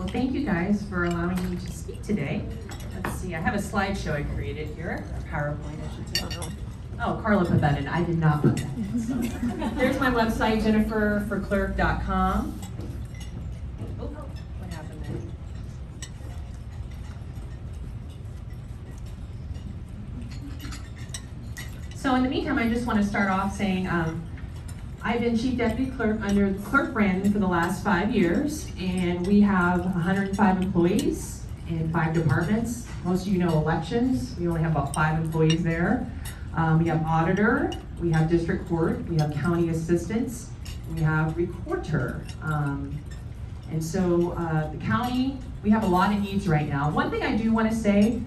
Well, thank you guys for allowing me to speak today. Let's see, I have a slideshow I created here, a PowerPoint, I should say. Oh, Carla put that in. I did not put that in. So. There's my website, jenniferforclerk.com. Oh, what happened there? So in the meantime, I just want to start off saying I've been Chief Deputy Clerk under the Clerk brand for the last 5 years, and we have 105 employees in 5 departments. Most of you know elections. We only have about 5 employees there. We have auditor, we have district court, we have county assistants, we have recorder. And so the county, we have a lot of needs right now. One thing I do want to say,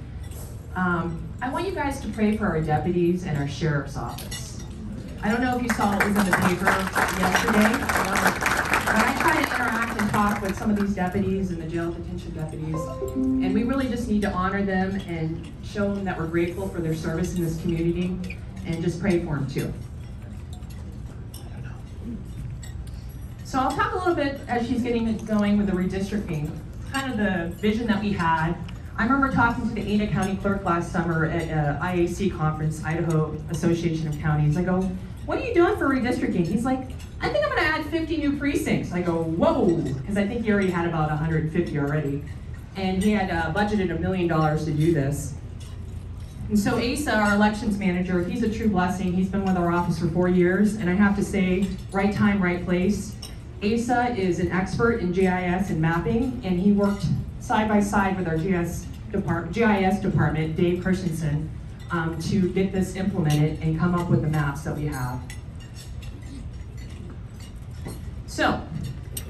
I want you guys to pray for our deputies and our sheriff's office. I don't know if you saw it was in the paper yesterday, but I try to interact and talk with some of these deputies and the jail detention deputies, and we really just need to honor them and show them that we're grateful for their service in this community, and just pray for them too. So I'll talk a little bit as she's getting it going with the redistricting, kind of the vision that we had. I remember talking to the Ada County Clerk last summer at an IAC conference, Idaho Association of Counties. I go, what are you doing for redistricting? He's like, I think I'm gonna add 50 new precincts. I go, whoa, because I think he already had about 150 already. And he had budgeted $1 million to do this. And so Asa, our elections manager, he's a true blessing. He's been with our office for 4 years, and I have to say, right time, right place. Asa is an expert in GIS and mapping, and he worked side by side with our GIS department, Dave Christensen, to get this implemented and come up with the maps that we have. So,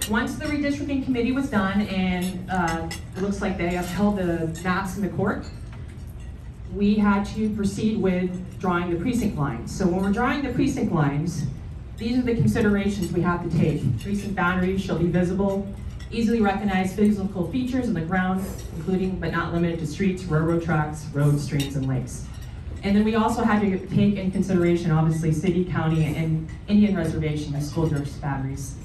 once the redistricting committee was done and it looks like they upheld the maps in the court, we had to proceed with drawing the precinct lines. So when we're drawing the precinct lines, these are the considerations we have to take. Precinct boundaries shall be visible, easily recognized physical features on the ground, including but not limited to streets, railroad tracks, roads, streams, and lakes. And then we also had to take in consideration, obviously, city, county, and Indian reservation and school district boundaries.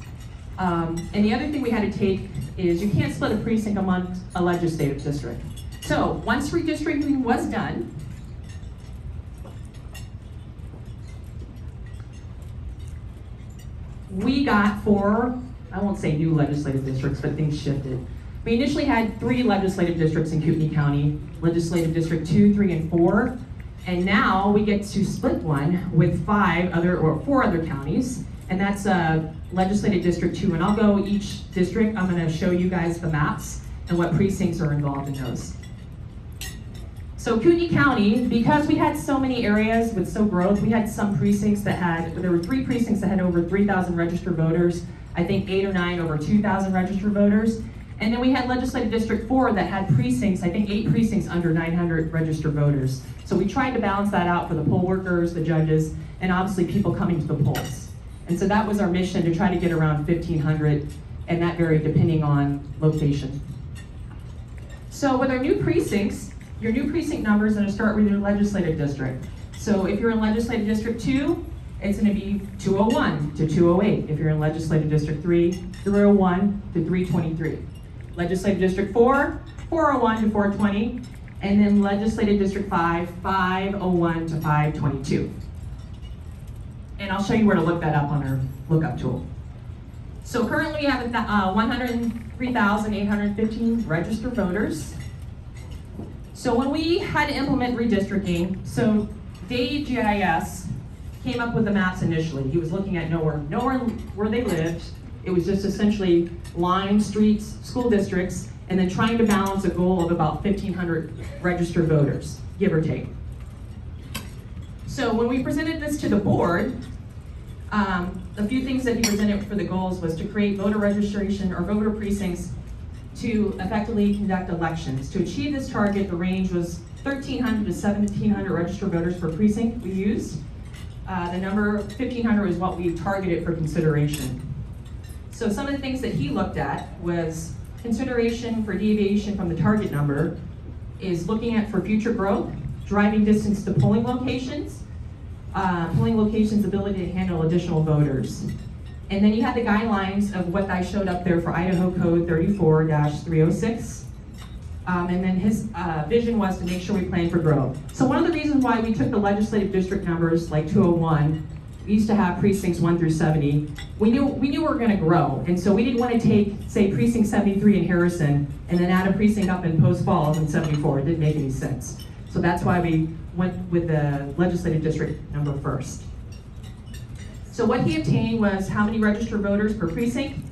And the other thing we had to take is you can't split a precinct among a legislative district. So once redistricting was done, we got 4, I won't say new legislative districts, but things shifted. We initially had 3 legislative districts in Kootenai County, Legislative District 2, 3, and 4, and now we get to split one with 4 other counties, and that's Legislative District 2, and I'll go each district. I'm going to show you guys the maps and what precincts are involved in those. So Kootenai County, because we had so many areas with growth, we had some precincts there were 3 precincts that had over 3,000 registered voters, I think 8 or 9 over 2,000 registered voters. And then we had Legislative District 4 that had precincts, I think 8 precincts under 900 registered voters. So we tried to balance that out for the poll workers, the judges, and obviously people coming to the polls. And so that was our mission, to try to get around 1,500, and that varied depending on location. So with our new precincts, your new precinct numbers are going to start with your legislative district. So if you're in Legislative District 2, it's going to be 201 to 208. If you're in Legislative District 3, 301 to 323. Legislative District 4, 401 to 420. And then Legislative District 5, 501 to 522. And I'll show you where to look that up on our lookup tool. So currently we have 103,815 registered voters. So when we had to implement redistricting, so Dave GIS came up with the maps initially. He was looking at nowhere where they lived. It was just essentially lines, streets, school districts, and then trying to balance a goal of about 1,500 registered voters, give or take. So when we presented this to the board, a few things that he presented for the goals was to create voter registration or voter precincts to effectively conduct elections. To achieve this target, the range was 1,300 to 1,700 registered voters per precinct we used. The number 1,500 is what we targeted for consideration. So some of the things that he looked at was consideration for deviation from the target number is looking at for future growth, driving distance to polling locations ability to handle additional voters. And then you had the guidelines of what I showed up there for Idaho Code 34-306. And then his vision was to make sure we plan for growth. So one of the reasons why we took the legislative district numbers, like 201, we used to have precincts 1 through 70. We knew we were going to grow, and so we didn't want to take, say, precinct 73 in Harrison, and then add a precinct up in Post Falls in 74. It didn't make any sense. So that's why we went with the legislative district number first. So what he obtained was how many registered voters per precinct.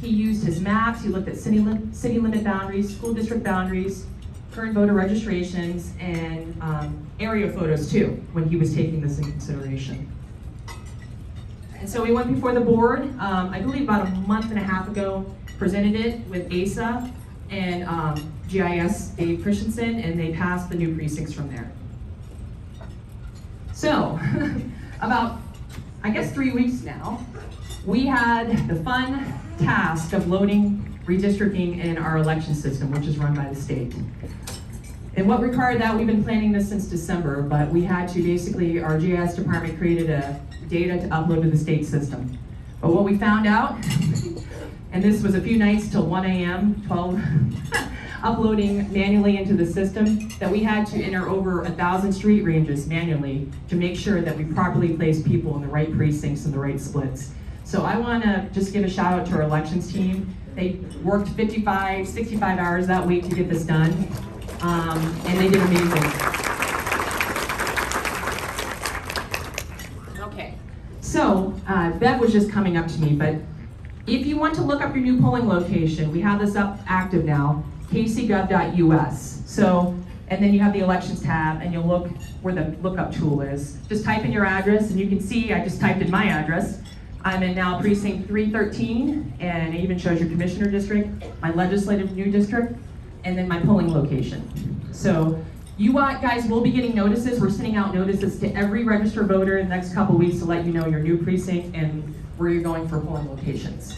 He used his maps. He looked at city limit boundaries, school district boundaries, current voter registrations, and area photos too, when he was taking this in consideration. And so we went before the board, I believe about a month and a half ago, presented it with ASA and GIS Dave Christensen, and they passed the new precincts from there. So, about, I guess 3 weeks now, we had the fun task of loading redistricting in our election system, which is run by the state. And what required that, we've been planning this since December, but we had to basically, our GIS department created a data to upload to the state system. But what we found out, and this was a few nights till 1 a.m., 12, uploading manually into the system, that we had to enter over 1,000 street ranges manually to make sure that we properly placed people in the right precincts and the right splits. So I want to just give a shout out to our elections team. They worked 55, 65 hours that week to get this done, and they did amazing. Okay, so Bev was just coming up to me, but if you want to look up your new polling location, we have this up active now, kcgov.us. So, and then you have the elections tab, and you'll look where the lookup tool is. Just type in your address, and you can see I just typed in my address. I'm in now precinct 313, and it even shows your commissioner district, my legislative new district, and then my polling location. So you guys will be getting notices. We're sending out notices to every registered voter in the next couple weeks to let you know your new precinct and where you're going for polling locations.